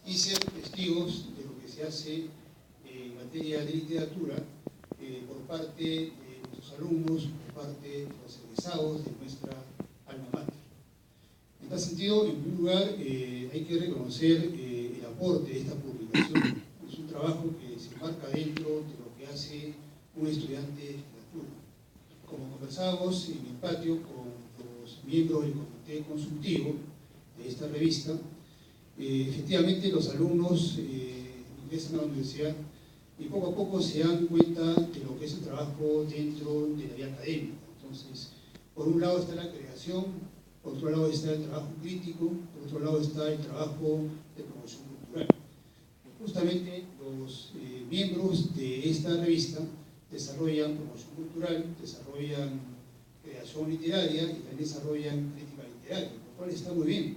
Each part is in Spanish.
y ser testigos de lo que se hace en materia de literatura por parte de nuestros alumnos, por parte de los egresados de nuestra alma mater. En tal sentido, en primer lugar, hay que reconocer el aporte de esta publicación. Es un trabajo que se enmarca dentro de lo que hace un estudiante de literatura. Como conversábamos en el patio con los miembros del comité consultivo de esta revista, efectivamente los alumnos ingresan a la universidad y poco a poco se dan cuenta de lo que es el trabajo dentro de la vida académica. Entonces, por un lado está la creación, por otro lado está el trabajo crítico, por otro lado está el trabajo de promoción cultural. Justamente los miembros de esta revista desarrollan promoción cultural, desarrollan creación literaria y también desarrollan crítica literaria, lo cual está muy bien,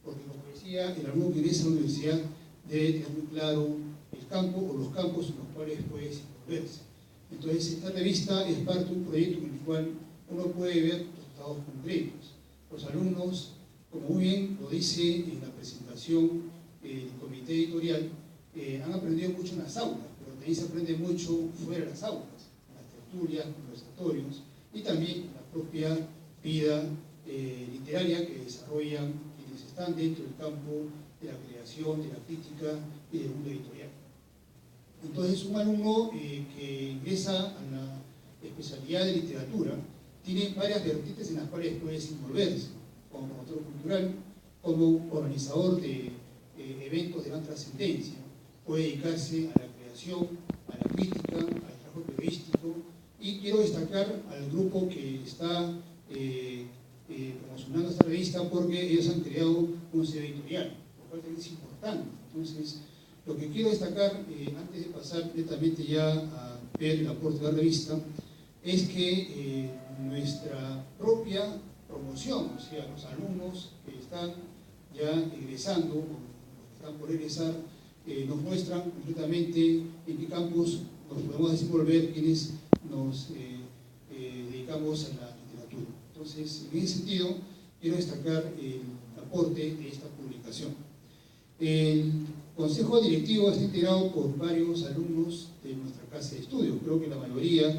porque como decía, el alumno que ingresa a la universidad debe tener muy claro el campo o los campos en los cuales puede desenvolverse. Entonces, esta revista es parte de un proyecto en el cual uno puede ver resultados concretos. Los alumnos, como muy bien lo dice en la presentación del comité editorial, han aprendido mucho en las aulas, pero también se aprende mucho fuera de las aulas, en las tertulias, conversatorios y también en la propia vida literaria que desarrollan quienes están dentro del campo de la creación, de la crítica y del mundo editorial. Entonces, un alumno que ingresa a la especialidad de literatura tiene varias vertientes en las cuales puede desenvolverse, como promotor cultural, como organizador de eventos de gran trascendencia, puede dedicarse a la creación, a la crítica, al trabajo periodístico, y quiero destacar al grupo que está promocionando esta revista porque ellos han creado un sello editorial, lo cual también es importante. Entonces, lo que quiero destacar, antes de pasar netamente ya a ver el aporte de la revista, es que nuestra propia promoción, o sea, los alumnos que están ya egresando, o los que están por egresar, nos muestran concretamente en qué campos nos podemos desenvolver quienes nos dedicamos a la literatura. Entonces, en ese sentido, quiero destacar el aporte de esta publicación. El consejo directivo está integrado por varios alumnos de nuestra casa de estudios. Creo que la mayoría,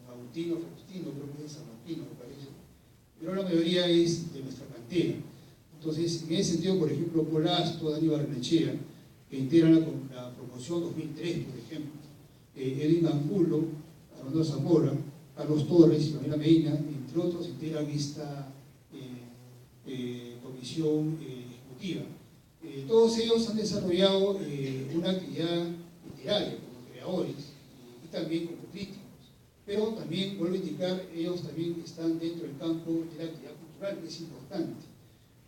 Faustino, creo que es San Martino, me parece, pero la mayoría es de nuestra cantera. Entonces, en ese sentido, por ejemplo, Polasto, Dani Barrenechea, que integran la promoción 2003, por ejemplo, Edwin Angulo, Armando Zamora, Carlos Torres y Manuela Medina, entre otros, integran esta comisión ejecutiva. Todos ellos han desarrollado una actividad literaria como creadores y también como críticos, pero también, vuelvo a indicar, ellos también están dentro del campo de la actividad cultural, que es importante.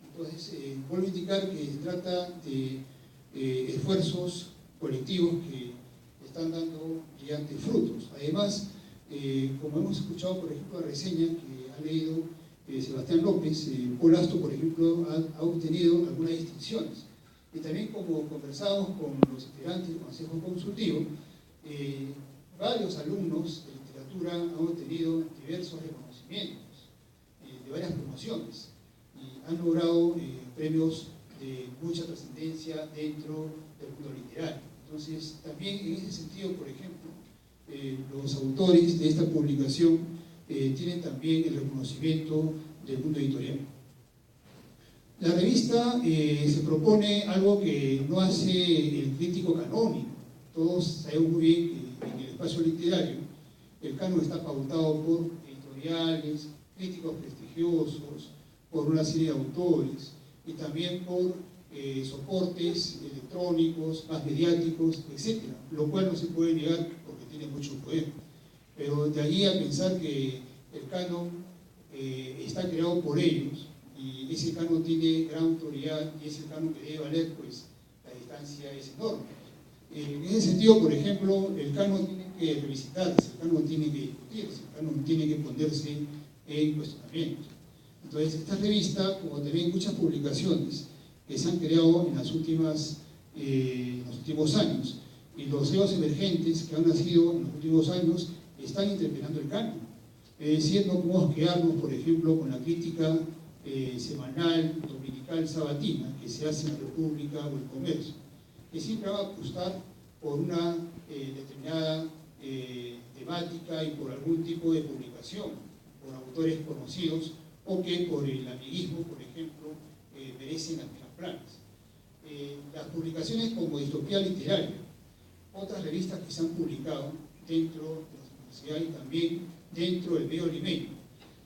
Entonces, vuelvo a indicar que se trata de esfuerzos colectivos que están dando brillantes frutos. Además, como hemos escuchado, por ejemplo, la reseña que ha leído Sebastián López, Polasto, por ejemplo, ha obtenido algunas distinciones. Y también, como conversamos con los integrantes del Consejo Consultivo, varios alumnos de literatura han obtenido diversos reconocimientos de varias promociones y han logrado premios de mucha trascendencia dentro del mundo literario. Entonces, también en ese sentido, por ejemplo, los autores de esta publicación tienen también el reconocimiento del mundo editorial. La revista se propone algo que no hace el crítico canónico. Todos sabemos muy bien que en el espacio literario el canon está pautado por editoriales, críticos prestigiosos, por una serie de autores y también por soportes electrónicos, más mediáticos, etc. Lo cual no se puede negar porque tiene mucho poder. Pero de allí a pensar que el canon está creado por ellos y ese canon tiene gran autoridad y es el canon que debe valer, pues la distancia es enorme. En ese sentido, por ejemplo, el canon tiene que revisitarse, el canon tiene que discutirse, el canon tiene que ponerse en cuestionamiento. Entonces, esta revista, como también muchas publicaciones que se han creado en los últimos años, y los CEOs emergentes que han nacido en los últimos años, están interpelando el canon. Es decir, no podemos quedarnos, por ejemplo, con la crítica semanal, dominical, dominical sabatina que se hace en la República o el Comercio, que siempre va a apostar por una determinada temática y por algún tipo de publicación, por autores conocidos o que por el amiguismo, por ejemplo, merecen las primeras planas. Las publicaciones como Distopía Literaria, otras revistas que se han publicado dentro de las universidades y también dentro del medio limeño,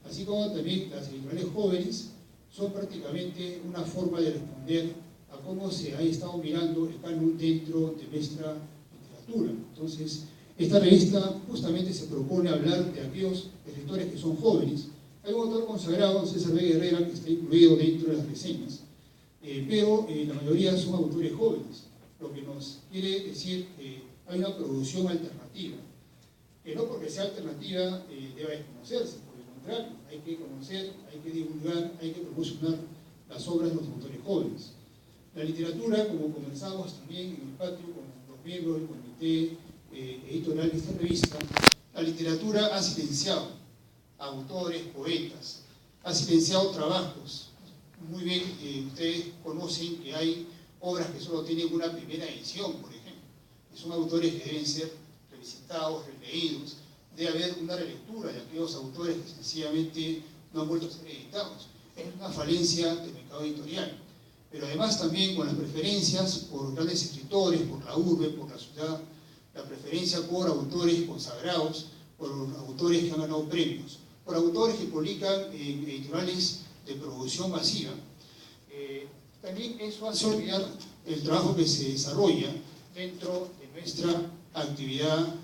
así como también las editoriales jóvenes, son prácticamente una forma de responder a cómo se ha estado mirando el canon dentro de nuestra literatura. Entonces, esta revista justamente se propone hablar de aquellos escritores que son jóvenes. Hay un autor consagrado, César B. Guerrera, que está incluido dentro de las reseñas, pero la mayoría son autores jóvenes, lo que nos quiere decir que hay una producción alternativa, que no porque sea alternativa deba desconocerse, por el contrario, hay que conocer, hay que divulgar, hay que promocionar las obras de los autores jóvenes. La literatura, como conversamos también en el patio con los miembros del comité editorial de esta revista, la literatura ha silenciado a autores, poetas, ha silenciado trabajos. Muy bien, ustedes conocen que hay obras que solo tienen una primera edición, por ejemplo, que son autores que deben ser revisitados, releídos, debe haber una relectura de aquellos autores que sencillamente no han vuelto a ser editados. Es una falencia del mercado editorial. Pero además también con las preferencias por grandes escritores, por la urbe, por la ciudad, la preferencia por autores consagrados, por autores que han ganado premios, por autores que publican en editoriales de producción masiva. También eso hace olvidar el trabajo que se desarrolla dentro de nuestra actividad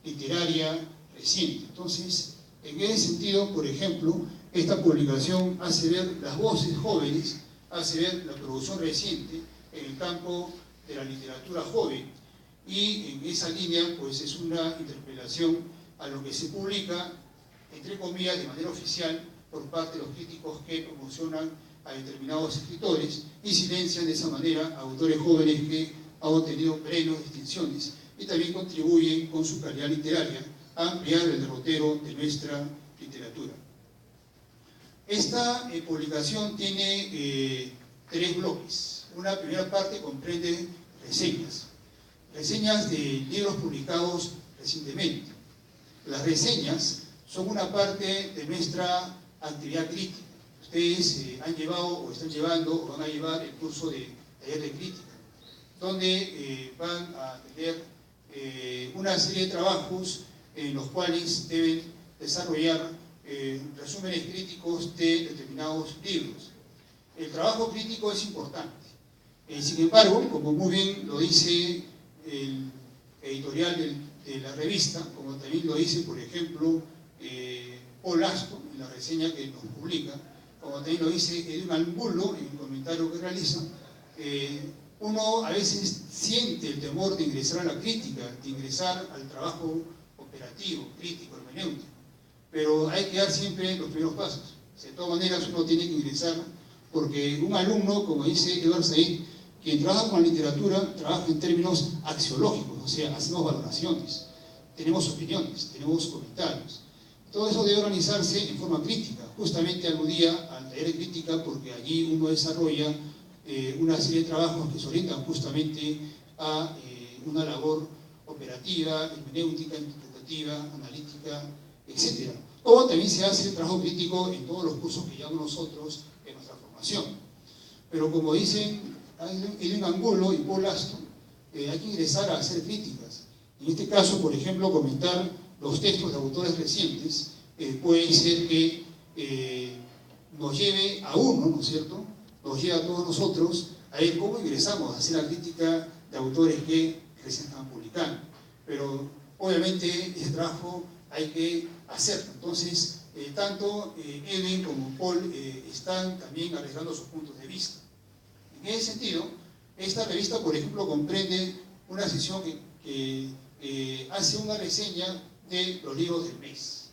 literaria reciente. Entonces, en ese sentido, por ejemplo, esta publicación hace ver las voces jóvenes, hace ver la producción reciente en el campo de la literatura joven, y en esa línea pues es una interpelación a lo que se publica, entre comillas, de manera oficial por parte de los críticos que promocionan a determinados escritores y silencian de esa manera a autores jóvenes que han obtenido premios, distinciones y también contribuyen con su calidad literaria a ampliar el derrotero de nuestra literatura. Esta publicación tiene 3 bloques. Una primera parte comprende reseñas de libros publicados recientemente. Las reseñas son una parte de nuestra actividad crítica. Ustedes han llevado o están llevando o van a llevar el curso de taller de crítica, donde van a tener una serie de trabajos en los cuales deben desarrollar resúmenes críticos de determinados libros. El trabajo crítico es importante. Sin embargo, como muy bien lo dice el editorial de la revista, como también lo dice, por ejemplo, Paul Aston en la reseña que nos publica, como también lo dice Edwin Angulo en el comentario que realiza, uno a veces siente el temor de ingresar a la crítica, de ingresar al trabajo operativo, crítico, hermenéutico, pero hay que dar siempre los primeros pasos. De todas maneras, uno tiene que ingresar, porque un alumno, como dice Edward Said, quien trabaja con la literatura, trabaja en términos axiológicos, o sea, hacemos valoraciones, tenemos opiniones, tenemos comentarios. Todo eso debe organizarse en forma crítica. Justamente aludía al taller de crítica porque allí uno desarrolla una serie de trabajos que se orientan justamente a una labor operativa, hermenéutica, interpretativa, analítica, etc. O también se hace trabajo crítico en todos los cursos que llevamos nosotros en nuestra formación. Pero como dicen Edwin Angulo y Paul Aston, hay que ingresar a hacer críticas. En este caso, por ejemplo, comentar los textos de autores recientes puede ser que nos lleve a uno, ¿no es cierto?, nos lleva a todos nosotros a ver cómo ingresamos a hacer la crítica de autores que recién están publicando. Pero obviamente ese trabajo hay que hacerlo. Entonces, tanto Edwin como Paul están también arriesgando sus puntos de vista. En ese sentido, esta revista, por ejemplo, comprende una sección que hace una reseña de los libros del mes.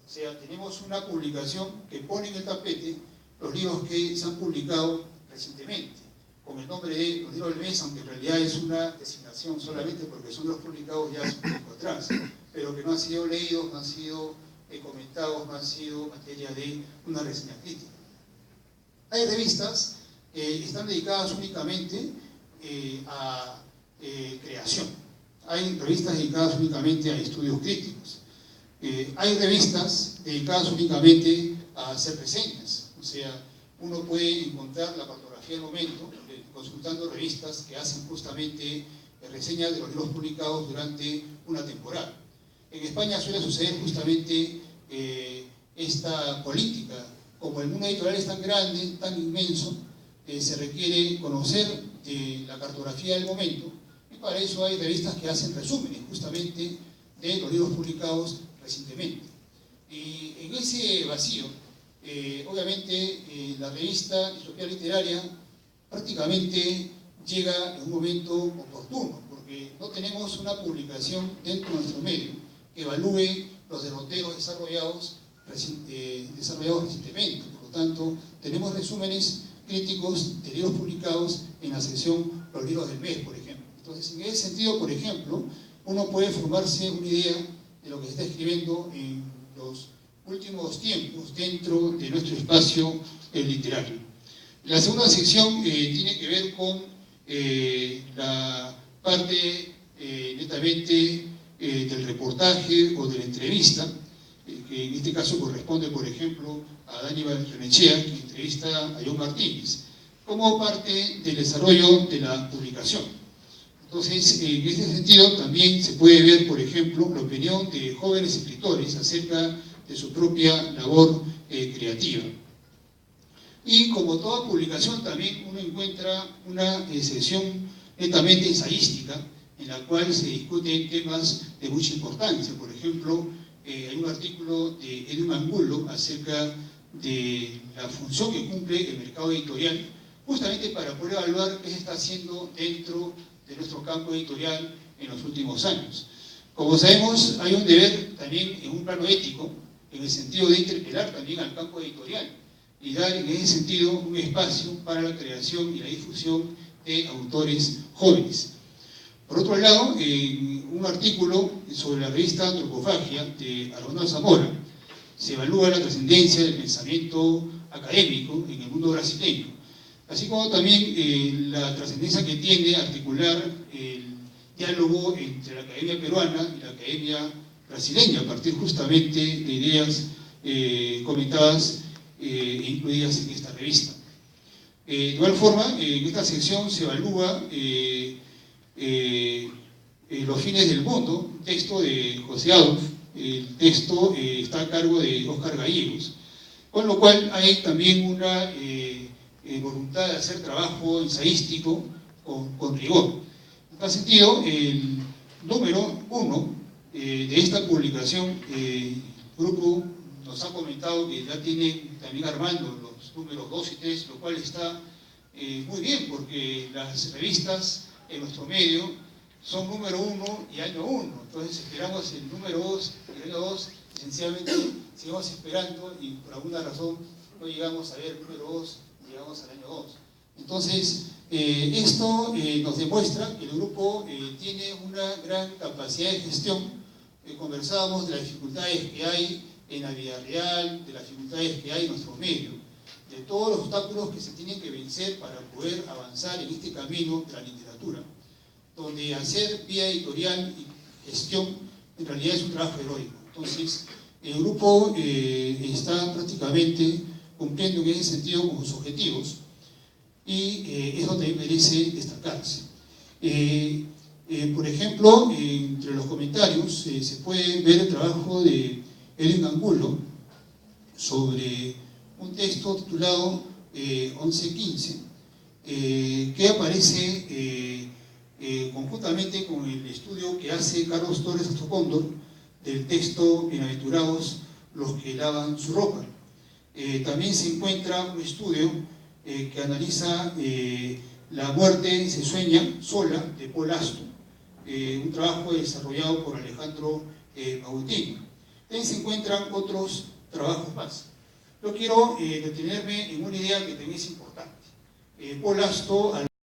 O sea, tenemos una publicación que pone en el tapete los libros que se han publicado recientemente, con el nombre de los libros del mes, aunque en realidad es una designación solamente porque son los publicados ya hace un tiempo atrás, pero que no han sido leídos, no han sido comentados, no han sido materia de una reseña crítica. Hay revistas que están dedicadas únicamente a creación. Hay revistas dedicadas únicamente a estudios críticos. Hay revistas dedicadas únicamente a hacer reseñas. O sea, uno puede encontrar la cartografía del momento consultando revistas que hacen justamente reseñas de los libros publicados durante una temporada. En España suele suceder justamente esta política. Como el mundo editorial es tan grande, tan inmenso, se requiere conocer la cartografía del momento, y para eso hay revistas que hacen resúmenes justamente de los libros publicados recientemente. Y en ese vacío, obviamente la revista Distopía Literaria prácticamente llega en un momento oportuno, porque no tenemos una publicación dentro de nuestro medio que evalúe los derroteros desarrollados recientemente. Por lo tanto, tenemos resúmenes críticos de libros publicados en la sección Los libros del mes, por ejemplo. Entonces, en ese sentido, por ejemplo, uno puede formarse una idea de lo que se está escribiendo en los últimos tiempos dentro de nuestro espacio literario. La segunda sección tiene que ver con la parte netamente del reportaje o de la entrevista, que en este caso corresponde, por ejemplo, a Aníbal Renechea, que entrevista a John Martínez, como parte del desarrollo de la publicación. Entonces, en este sentido, también se puede ver, por ejemplo, la opinión de jóvenes escritores acerca de su propia labor creativa. Y como toda publicación, también uno encuentra una sección netamente ensayística, en la cual se discuten temas de mucha importancia. Por ejemplo, hay un artículo de Edwin Angulo acerca de la función que cumple el mercado editorial, justamente para poder evaluar qué se está haciendo dentro de nuestro campo editorial en los últimos años. Como sabemos, hay un deber también en un plano ético, en el sentido de interpelar también al campo editorial y dar en ese sentido un espacio para la creación y la difusión de autores jóvenes. Por otro lado, en un artículo sobre la revista Antropofagia de Arnoldo Zamora, se evalúa la trascendencia del pensamiento académico en el mundo brasileño, así como también la trascendencia que tiene articular el diálogo entre la academia peruana y la academia brasileña, a partir justamente de ideas comentadas e incluidas en esta revista. De igual forma, en esta sección se evalúa Los fines del mundo, un texto de José Adolf. El texto está a cargo de Óscar Gallegos, con lo cual hay también una voluntad de hacer trabajo ensayístico con rigor. En tal sentido, el número 1 de esta publicación, el grupo nos ha comentado que ya tiene también armando los números 2 y 3, lo cual está muy bien, porque las revistas en nuestro medio son número 1 y año 1, entonces esperamos el número 2 y el año 2, esencialmente seguimos esperando y por alguna razón no llegamos a ver el número 2, llegamos al año 2. Entonces, esto nos demuestra que el grupo tiene una gran capacidad de gestión. Conversábamos de las dificultades que hay en la vida real, de las dificultades que hay en nuestro medio, de todos los obstáculos que se tienen que vencer para poder avanzar en este camino de la literatura, donde hacer vía editorial y gestión en realidad es un trabajo heroico. Entonces, el grupo está prácticamente cumpliendo en ese sentido con sus objetivos y eso también merece destacarse. Por ejemplo, entre los comentarios se puede ver el trabajo de Edwin Angulo sobre un texto titulado 1115, que aparece conjuntamente con el estudio que hace Carlos Torres Astrocóndor del texto Bienaventurados los que lavan su ropa. También se encuentra un estudio que analiza La muerte se sueña sola, de Paul Aston, un trabajo desarrollado por Alejandro Agustín. También se encuentran otros trabajos más. Yo quiero detenerme en una idea que también es importante. Paul Aston,